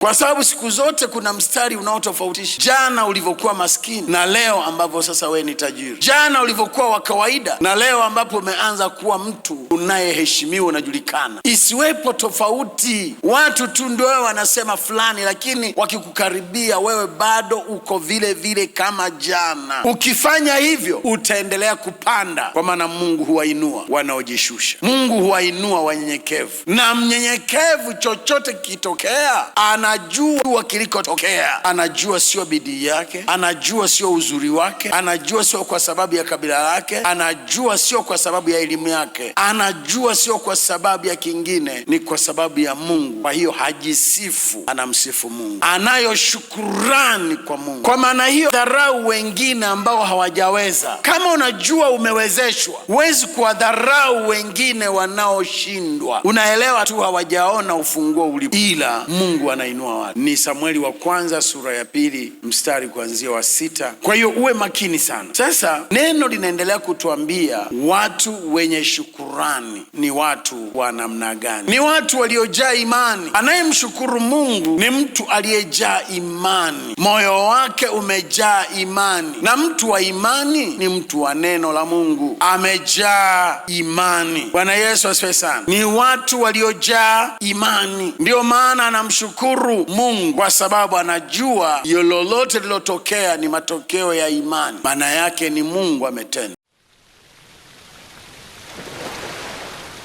kwa sababu siku zote kuna mstari unaotofautisha jana ulivyokuwa maskini na leo ambapo sasa we ni tajiri, jana ulivyokuwa wa kawaida na leo ambapo umeanza kuwa mtu unayeheshimiwa, unajulikana. Isiwepo tofauti. Watu tu ndio wewe wanasema fulani, lakini wakikukaribia wewe bado uko vile vile kama jana. Ukifanya hivyo utaendelea kupanda, kwa maana Mungu huwainua wanaojishusha. Mungu huwainua wanyenyekevu, na mnyenyekevu chochote kitokea anajua kilikotokea. Anajua sio bidii yake, anajua sio uzuri wake, anajua sio kwa sababu ya kabila lake, anajua sio kwa sababu ya elimu yake, anajua sio kwa sababu ya kingine, ni kwa sababu ya Mungu. Kwa hiyo hajisifu, anamsifu Mungu, anayo shukurani kwa Mungu. Kwa maana hiyo dharau wengine ambao hawajaweza. Kama unajua umewezeshwa, huwezi kuwadharau wengine wanaoshindwa. Unaelewa tu hawajaona ufunguo ulipo, ila Mungu anainua watu. Ni Samueli wa kwanza sura ya 2 mstari kuanzia wa 6. Kwa hiyo uwe makini sana. Sasa neno linaendelea kutuambia watu wenye shukurani ni watu wa namna gani? Ni watu waliojaa imani. Anayemshukuru Mungu ni mtu aliyejaa imani, moyo wake umejaa imani. Na mtu wa imani ni mtu wa neno la Mungu, amejaa imani. Bwana Yesu asifiwe sana. Ni watu waliojaa imani, ndio maana anamshukuru Mungu, kwa sababu anajua lolote lilotokea ni matokeo ya imani. Maana yake ni Mungu ametenda.